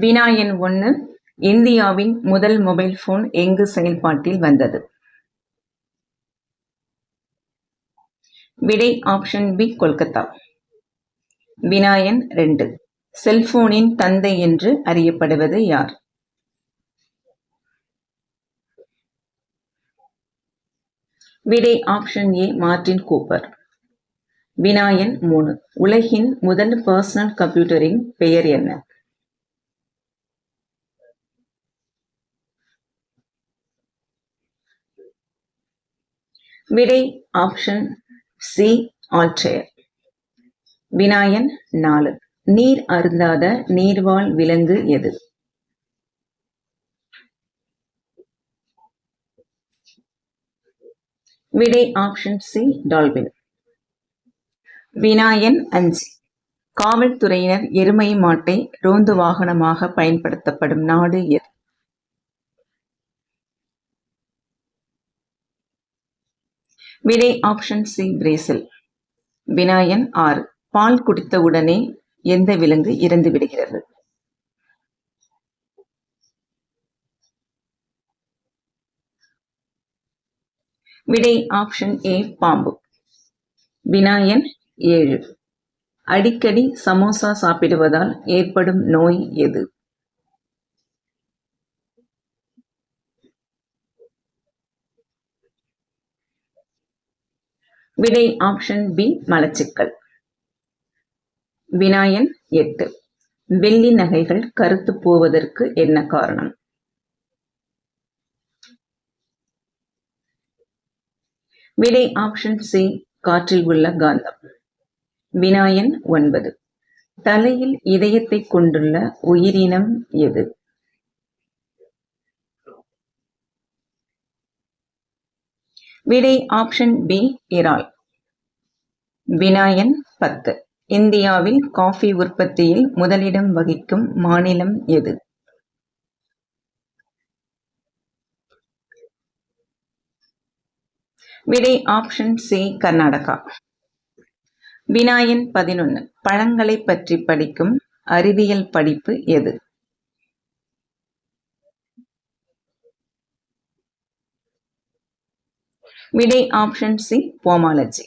வினா எண் 1. இந்தியாவின் முதல் மொபைல் போன் எங்கு செயல்பாட்டில் வந்தது? விடை ஆப்ஷன் பி, கொல்கத்தா. வினா எண் 2. செல்போனின் தந்தை என்று அறியப்படுவது யார்? விடை ஆப்ஷன் ஏ, மார்டின் கூப்பர். வினா எண் 3. உலகின் முதல் பர்சனல் கம்ப்யூட்டரின் பெயர் என்ன? விடை ஆப்ஷன் சி, ஆல்டேர். வினா எண் 4. நீர் அருந்தாத நீர்வாழ் விலங்கு எது? விடை ஆப்ஷன் சி, டால்பின். வினா எண் 5. காவல்துறையினர் எருமை மாட்டை ரோந்து வாகனமாக பயன்படுத்தப்படும் நாடு எது? விடை ஆப்ஷன் சி, பிரேசில். வினா எண் 6. பால் குடித்தவுடனே எந்த விலங்கு இறந்து விடுகிறது? விடை ஆப்ஷன் ஏ, பாம்பு. வினா எண் 7. அடிக்கடி சமோசா சாப்பிடுவதால் ஏற்படும் நோய் எது? விடை ஆப்ஷன் பி, மலச்சிக்கல். வினா எண் 8. வெள்ளி நகைகள் கருத்து போவதற்கு என்ன காரணம்? விடை ஆப்ஷன் சி, காற்றில் உள்ள காந்தம். வினா எண் 9. தலையில் இதயத்தை கொண்டுள்ள உயிரினம் எது? விடை ஆப்ஷன் பி, இறால். வினா எண் 10. இந்தியாவில் காஃபி உற்பத்தியில் முதலிடம் வகிக்கும் மாநிலம் எது? விடை ஆப்ஷன் சி, கர்நாடகா. வினா எண் 11. பழங்களை பற்றி படிக்கும் அறிவியல் படிப்பு எது? விடை ஆப்ஷன் சி, போமாலஜி.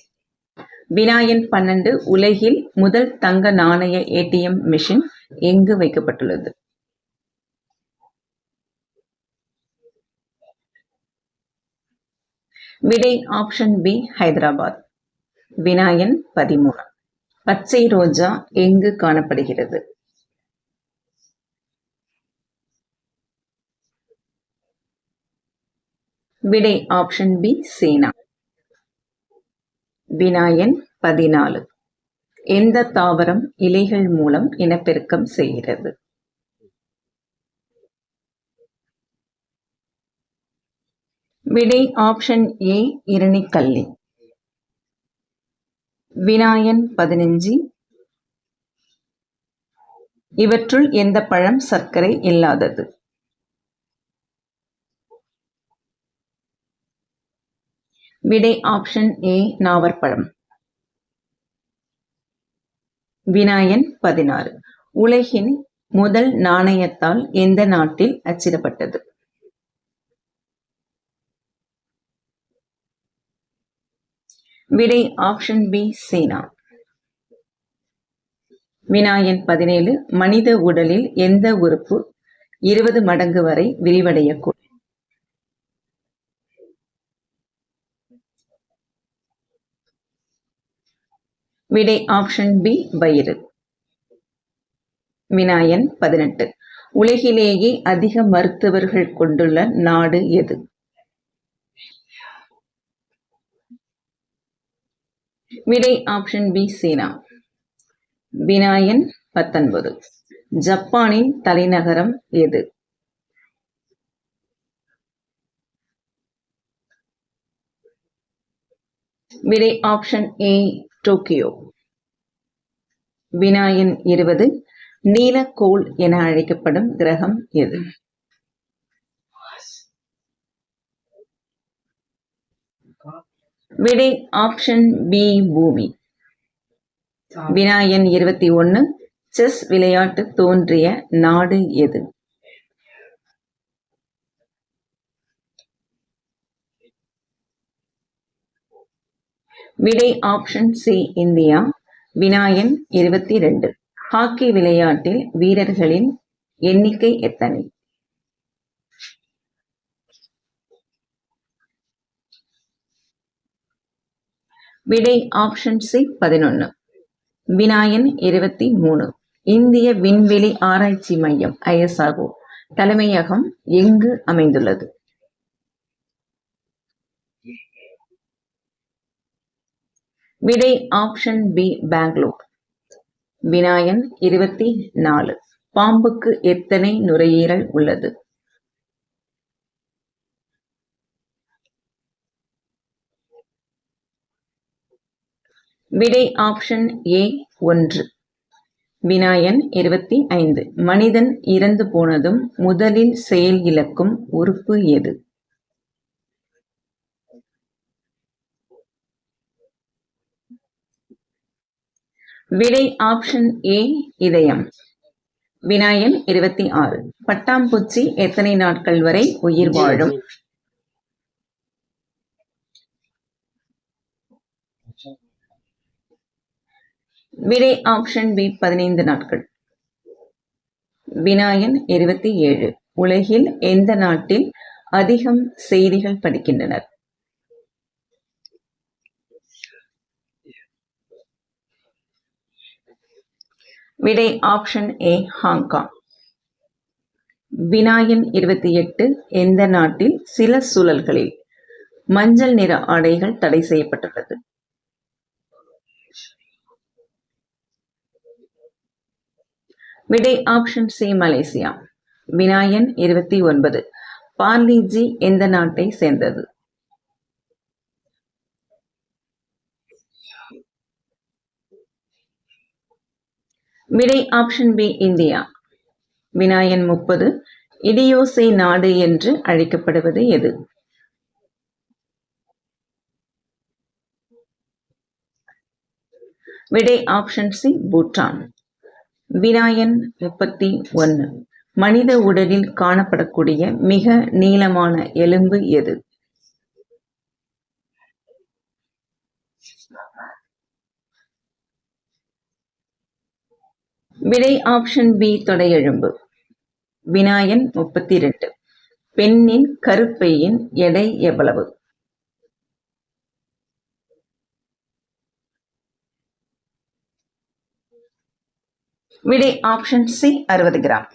வினா எண் 12. உலகில் முதல் தங்க நாணய ஏடிஎம் மிஷின் எங்கு வைக்கப்பட்டுள்ளது? விடை ஆப்ஷன் பி, ஹைதராபாத். வினா எண் 13. பச்சை ரோஜா எங்கு காணப்படுகிறது? விடை ஆப்ஷன் பி, சீனா. வினா எண் 14. எந்த தாவரம் இலைகள் மூலம் இனப்பெருக்கம் செய்கிறது? விடை ஆப்ஷன் ஏ, இரணிக்கல்லி. வினா எண் 15. இவற்றுள் எந்த பழம் சர்க்கரை இல்லாதது? விடை ஆப்ஷன் ஏ, நாவற்பழம். வினா எண் 16. உலகின் முதல் நாணயத்தால் எந்த நாட்டில் அச்சிடப்பட்டது? விடை ஆப்ஷன் பி, சீனா. வினா எண் 17. மனித உடலில் எந்த உறுப்பு 20 மடங்கு வரை விரிவடையக்கூடும்? விடை ஆப்ஷன் பி, வயிறு. வினா எண் 18. உலகிலேயே அதிக மருத்துவர்கள் கொண்டுள்ள நாடு எது? விடை ஆப்ஷன் பி, சீனா. வினா எண் 19. ஜப்பானின் தலைநகரம் எது? விடை ஆப்ஷன் ஏ, டோக்கியோ. வினா எண் 20. நீலக்கோள் என அழைக்கப்படும் கிரகம் எது? விடை ஆப்ஷன் பி, பூமி. வினா எண் 21. செஸ் விளையாட்டு தோன்றிய நாடு எது? விடை ஆப்ஷன் சி இந்தியா. வினாயன் 22. ஹாக்கி விளையாட்டில் வீரர்களின் எண்ணிக்கை எத்தனை? விடை ஆப்ஷன் சி 11. வினாயன் 23. இந்திய விண்வெளி ஆராய்ச்சி மையம் ISRO தலைமையகம் எங்கு அமைந்துள்ளது? விடை ஆப்ஷன் பி பெங்களூர். வினாயன் 24. பாம்புக்கு எத்தனை நுரையீரல் உள்ளது? விடை ஆப்ஷன் ஏ 1. வினாயன் 25. மனிதன் இறந்து போனதும் முதலில் செயல் இழக்கும் உறுப்பு எது? விடை ஆப்ஷன் ஏ இதயம். வினாயன் 26. பட்டாம்பூச்சி எத்தனை நாட்கள் வரை உயிர் வாழும்? விடை ஆப்ஷன் பி 15 நாட்கள். வினாயன் 27. உலகில் எந்த நாட்டில் அதிகம் செய்திகள் படிக்கின்றனர்? விடை ஆப்ஷன் ஏ ஹாங்காங். வினாயன் 28. எந்த நாட்டில் சில சூழல்களில் மஞ்சள் நிற ஆடைகள் தடை செய்யப்பட்டுள்ளது? விடை ஆப்ஷன் சி மலேசியா. வினாயன் 29. பார்லிஜி எந்த நாட்டை சேர்ந்தது? விடை ஆப்ஷன் பி இந்தியா. வினாயன் 30. இடியோசை நாடு என்று அழைக்கப்படுவது எது? விடை ஆப்ஷன் சி பூட்டான். வினாயன் 31. மனித உடலில் காணப்படக்கூடிய மிக நீளமான எலும்பு எது? விடை ஆப்ஷன் பி தொடையெலும்பு. வினாயன் 32. பெண்ணின் கருப்பையின் எடை எவ்வளவு? விடை ஆப்ஷன் சி 60 கிராம்.